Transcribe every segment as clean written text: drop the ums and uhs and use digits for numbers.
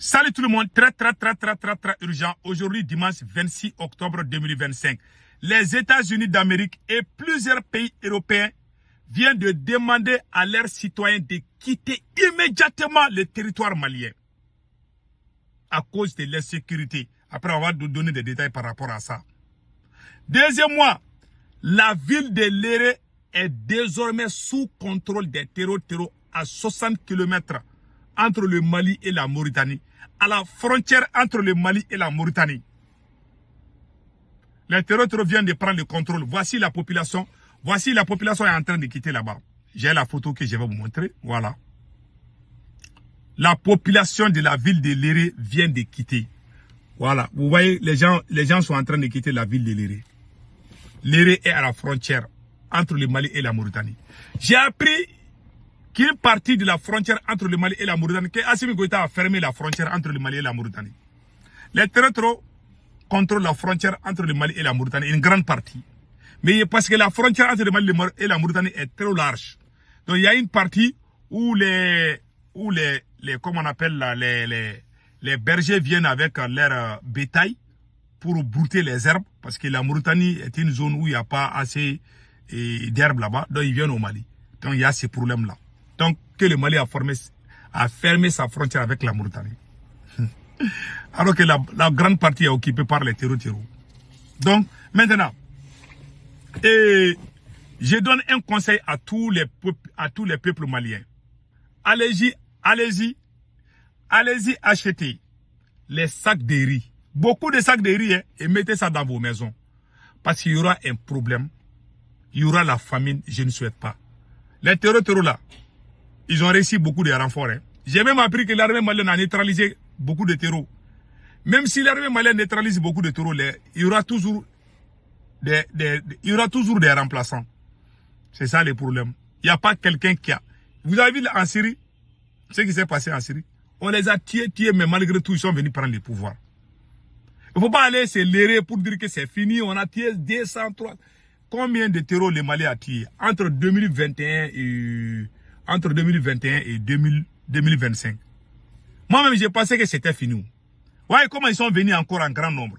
Salut tout le monde, très urgent. Aujourd'hui, dimanche 26 octobre 2025, les États-Unis d'Amérique et plusieurs pays européens viennent de demander à leurs citoyens de quitter immédiatement le territoire malien à cause de l'insécurité. Après, on va nous donner des détails par rapport à ça. Deuxièmement, la ville de Léré est désormais sous contrôle des terreaux à 60 km entre le Mali et la Mauritanie, à la frontière entre le Mali et la Mauritanie. Les terreaux viennent de prendre le contrôle. Voici la population est en train de quitter là-bas. J'ai la photo que je vais vous montrer. Voilà. La population de la ville de Léré vient de quitter. Voilà. Vous voyez, les gens sont en train de quitter la ville de Léré. Léré est à la frontière entre le Mali et la Mauritanie. J'ai appris qu'une partie de la frontière entre le Mali et la Mauritanie, que Assimi Goïta a fermé la frontière entre le Mali et la Mauritanie. Les terreaux contrôlent la frontière entre le Mali et la Mauritanie, une grande partie. Mais parce que la frontière entre le Mali et la Mauritanie est trop large. Donc il y a une partie où comment on appelle là, les bergers viennent avec leur bétail pour brouter les herbes, parce que la Mauritanie est une zone où il n'y a pas assez d'herbes là-bas, donc ils viennent au Mali. Donc il y a ces problèmes-là. Donc que le Mali a fermé sa frontière avec la Mauritanie. Alors que la grande partie est occupée par les terreaux. Donc maintenant, je donne un conseil à tous les peuples maliens. Allez-y acheter les sacs de riz. Beaucoup de sacs de riz, et mettez ça dans vos maisons. Parce qu'il y aura un problème. Il y aura la famine, je ne souhaite pas. Les terreaux là, ils ont réussi beaucoup de renforts. J'ai même appris que l'armée malienne a neutralisé beaucoup de terreaux. Même si l'armée malienne neutralise beaucoup de terreaux, il y aura toujours des remplaçants. C'est ça le problème. Il n'y a pas quelqu'un qui a... Vous avez vu en Syrie, ce qui s'est passé en Syrie? On les a tués, mais malgré tout, ils sont venus prendre le pouvoir. Il ne faut pas aller se lérer pour dire que c'est fini. On a tué 203. Combien de terreaux le Mali a tué entre 2021 et 2025? Moi-même, j'ai pensé que c'était fini. Voyez comment ils sont venus encore en grand nombre.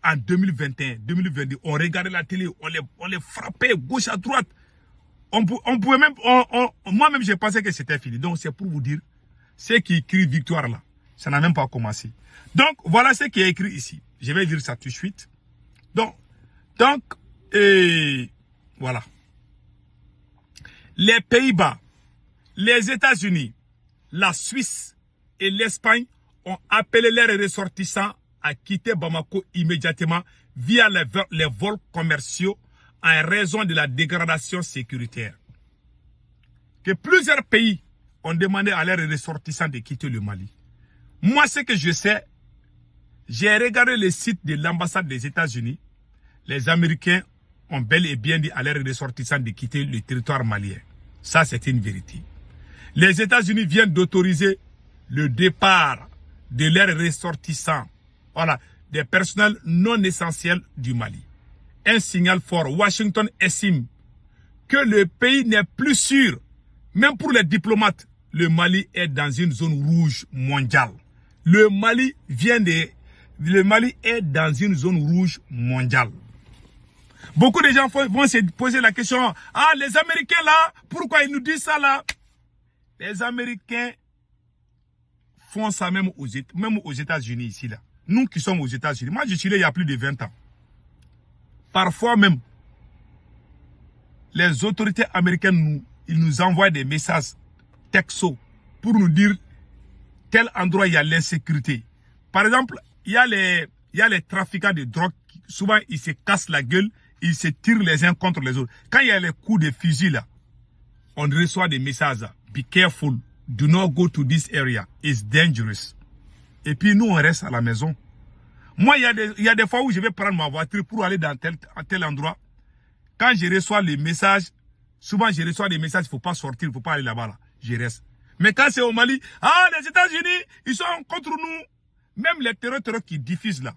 En 2021, 2022, on regardait la télé, on les frappait gauche à droite. Moi-même, j'ai pensé que c'était fini. Donc, c'est pour vous dire, ceux qui écrivent victoire là, ça n'a même pas commencé. Donc, voilà ce qui est écrit ici. Je vais lire ça tout de suite. Donc, voilà. Les Pays-Bas, les États-Unis, la Suisse et l'Espagne ont appelé leurs ressortissants à quitter Bamako immédiatement via les vols commerciaux en raison de la dégradation sécuritaire. Que plusieurs pays ont demandé à leurs ressortissants de quitter le Mali. Moi, ce que je sais, j'ai regardé le site de l'ambassade des États-Unis. Les Américains ont bel et bien dit à leurs ressortissants de quitter le territoire malien. Ça, c'est une vérité. Les États-Unis viennent d'autoriser le départ de leurs ressortissants, voilà, des personnels non essentiels du Mali. Un signal fort. Washington estime que le pays n'est plus sûr. Même pour les diplomates, le Mali est dans une zone rouge mondiale. Le Mali est dans une zone rouge mondiale. Beaucoup de gens vont se poser la question, ah, les Américains là, pourquoi ils nous disent ça là? Les Américains font ça même aux États-Unis ici là. Nous qui sommes aux États-Unis, moi je suis là il y a plus de 20 ans. Parfois même, les autorités américaines, ils nous envoient des messages textos pour nous dire quel endroit il y a l'insécurité. Par exemple, il y a les trafiquants de drogue, souvent ils se cassent la gueule, ils se tirent les uns contre les autres. Quand il y a les coups de fusil là, on reçoit des messages. Be careful, do not go to this area, it's dangerous. Et puis nous on reste à la maison. Moi il y a des fois où je vais prendre ma voiture pour aller dans tel endroit. Quand je reçois les messages, souvent je reçois des messages, il ne faut pas sortir, il ne faut pas aller là-bas là. Je reste. Mais quand c'est au Mali, ah les États-Unis, ils sont contre nous. Même les terreurs qui diffusent là,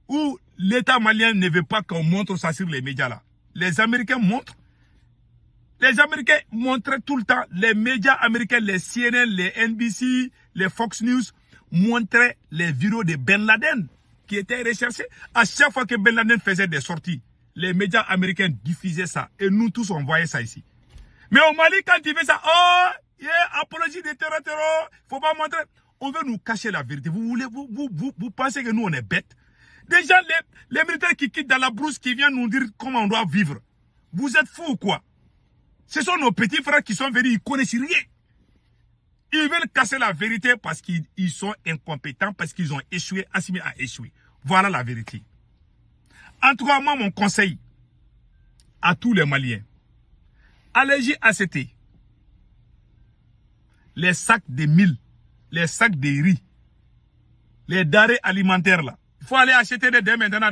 où l'État malien ne veut pas qu'on montre ça sur les médias là. Les Américains montrent. Les Américains montraient tout le temps, les médias américains, les CNN, les NBC, les Fox News, montrait les vidéos de Ben Laden qui étaient recherchées. À chaque fois que Ben Laden faisait des sorties, les médias américains diffusaient ça. Et nous tous, on voyait ça ici. Mais au Mali, quand il fait ça, oh, yeah, apologie de terror, il ne faut pas montrer. On veut nous cacher la vérité. Vous pensez que nous, on est bêtes? Déjà, les militaires qui quittent dans la brousse, qui viennent nous dire comment on doit vivre. Vous êtes fous ou quoi? Ce sont nos petits frères qui sont venus, ils ne connaissent rien. Ils veulent casser la vérité parce qu'ils sont incompétents, parce qu'ils ont échoué, Assimi a échoué. Voilà la vérité. En tout cas, moi, mon conseil à tous les Maliens, allez-y ACT. Les sacs de mil, les sacs de riz, les denrées alimentaires là. Il faut aller acheter des maintenant.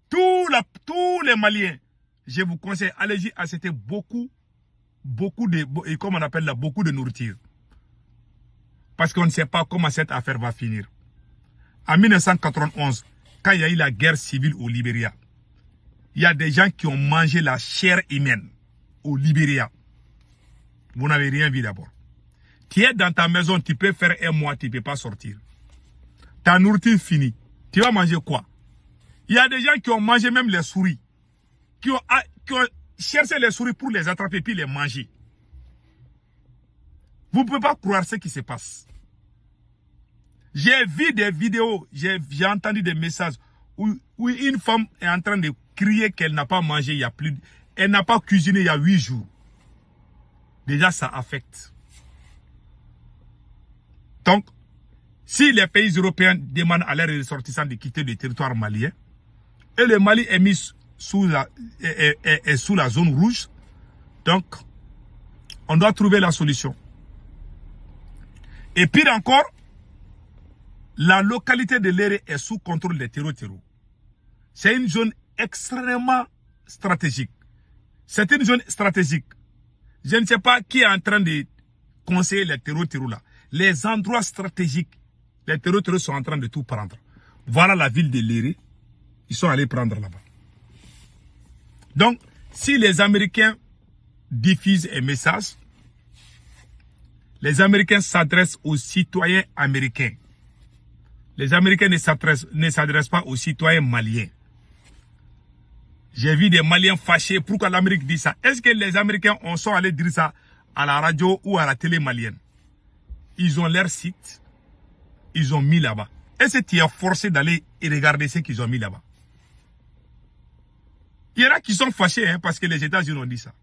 Tous les Maliens, je vous conseille, allez-y acheter beaucoup de nourriture. Parce qu'on ne sait pas comment cette affaire va finir. En 1991, quand il y a eu la guerre civile au Libéria, il y a des gens qui ont mangé la chair humaine au Libéria. Vous n'avez rien vu d'abord. Tu es dans ta maison, tu peux faire un mois, tu ne peux pas sortir. Ta nourriture finie. Tu vas manger quoi? Il y a des gens qui ont mangé même les souris. Qui ont cherché les souris pour les attraper puis les manger. Vous ne pouvez pas croire ce qui se passe. J'ai vu des vidéos, j'ai entendu des messages où une femme est en train de crier qu'elle n'a pas mangé elle n'a pas cuisiné il y a 8 jours. Déjà, ça affecte. Donc, si les pays européens demandent à leurs ressortissants de quitter le territoire malien, et le Mali est mis sous la zone rouge, donc, on doit trouver la solution. Et pire encore, la localité de Léré est sous contrôle des terreaux. C'est une zone extrêmement stratégique. C'est une zone stratégique. Je ne sais pas qui est en train de conseiller les terreaux là. Les endroits stratégiques, les terreaux sont en train de tout prendre. Voilà la ville de Léré. Ils sont allés prendre là-bas. Donc, si les Américains diffusent un message, les Américains s'adressent aux citoyens américains. Les Américains ne s'adressent pas aux citoyens maliens. J'ai vu des Maliens fâchés. Pourquoi l'Amérique dit ça? Est-ce que les Américains sont allés dire ça à la radio ou à la télé malienne? Ils ont leur site. Ils ont mis là-bas. Est-ce que tu es forcé d'aller regarder ce qu'ils ont mis là-bas? Il y en a qui sont fâchés parce que les États-Unis ont dit ça.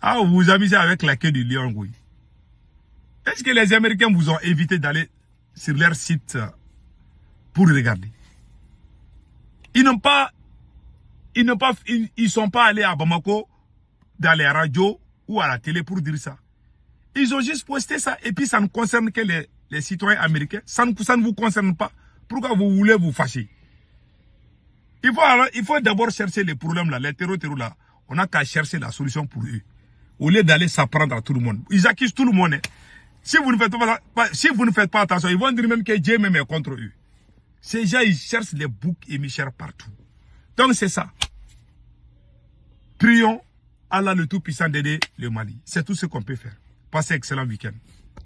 Ah, vous vous amusez avec la queue du lion, oui. Est-ce que les Américains vous ont évité d'aller sur leur site pour regarder? Ils sont pas allés à Bamako dans les radios ou à la télé pour dire ça. Ils ont juste posté ça et puis ça ne concerne que les citoyens américains. Ça ne vous concerne pas. Pourquoi vous voulez vous fâcher? Il faut d'abord chercher les problèmes là, les terreaux là. On n'a qu'à chercher la solution pour eux. Au lieu d'aller s'apprendre à tout le monde. Ils accusent tout le monde. Si vous ne faites pas attention, ils vont dire même que Dieu même est contre eux. Ces gens, ils cherchent les boucs émissaires partout. Donc c'est ça. Prions Allah le Tout-Puissant d'aider le Mali. C'est tout ce qu'on peut faire. Passez un excellent week-end.